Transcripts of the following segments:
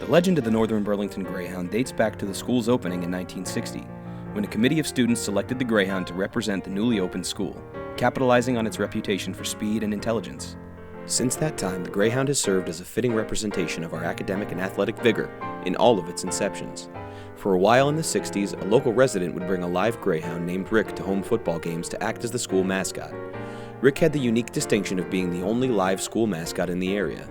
The legend of the Northern Burlington Greyhound dates back to the school's opening in 1960, when a committee of students selected the Greyhound to represent the newly opened school, capitalizing on its reputation for speed and intelligence. Since that time, the Greyhound has served as a fitting representation of our academic and athletic vigor in all of its inceptions. For a while in the 60s, a local resident would bring a live Greyhound named Rick to home football games to act as the school mascot. Rick had the unique distinction of being the only live school mascot in the area.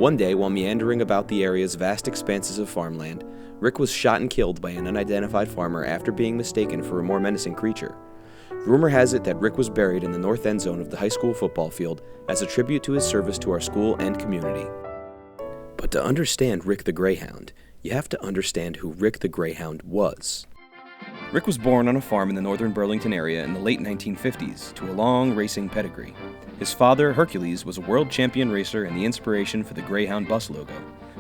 One day, while meandering about the area's vast expanses of farmland, Rick was shot and killed by an unidentified farmer after being mistaken for a more menacing creature. Rumor has it that Rick was buried in the north end zone of the high school football field as a tribute to his service to our school and community. But to understand Rick the Greyhound, you have to understand who Rick the Greyhound was. Rick was born on a farm in the northern Burlington area in the late 1950s to a long racing pedigree. His father, Hercules, was a world champion racer and the inspiration for the Greyhound bus logo,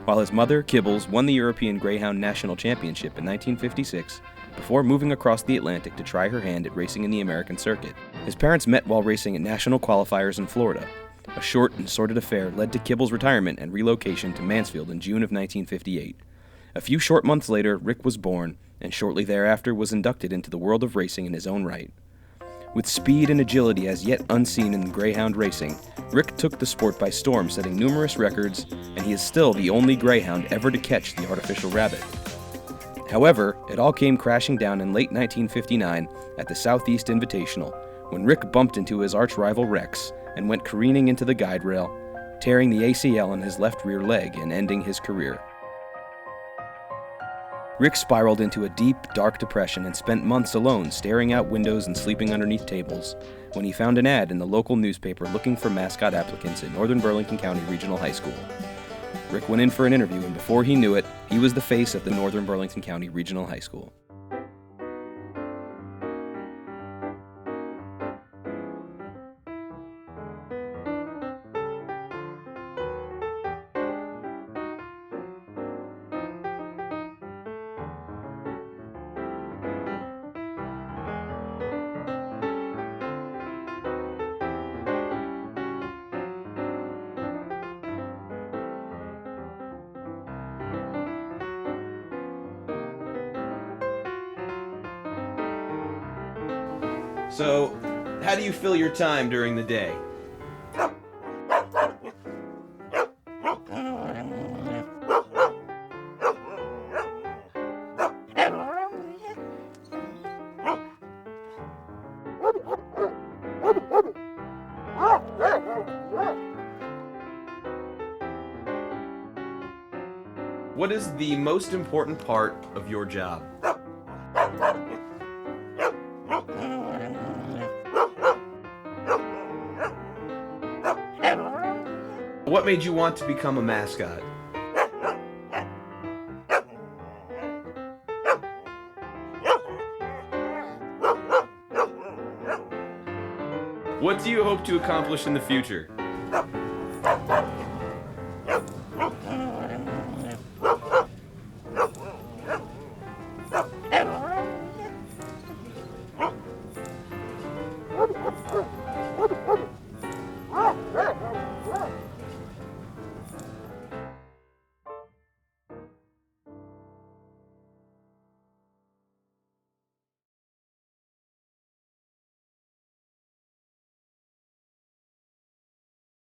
while his mother, Kibbles, won the European Greyhound National Championship in 1956 before moving across the Atlantic to try her hand at racing in the American circuit. His parents met while racing at national qualifiers in Florida. A short and sordid affair led to Kibbles' retirement and relocation to Mansfield in June of 1958. A few short months later, Rick was born, and shortly thereafter was inducted into the world of racing in his own right. With speed and agility as yet unseen in Greyhound racing, Rick took the sport by storm, setting numerous records, and he is still the only Greyhound ever to catch the artificial rabbit. However, it all came crashing down in late 1959 at the Southeast Invitational, when Rick bumped into his arch-rival Rex and went careening into the guide rail, tearing the ACL in his left rear leg and ending his career. Rick spiraled into a deep, dark depression and spent months alone, staring out windows and sleeping underneath tables, when he found an ad in the local newspaper looking for mascot applicants at Northern Burlington County Regional High School. Rick went in for an interview, and before he knew it, he was the face of the Northern Burlington County Regional High School. So, how do you fill your time during the day? What is the most important part of your job? What made you want to become a mascot? What do you hope to accomplish in the future?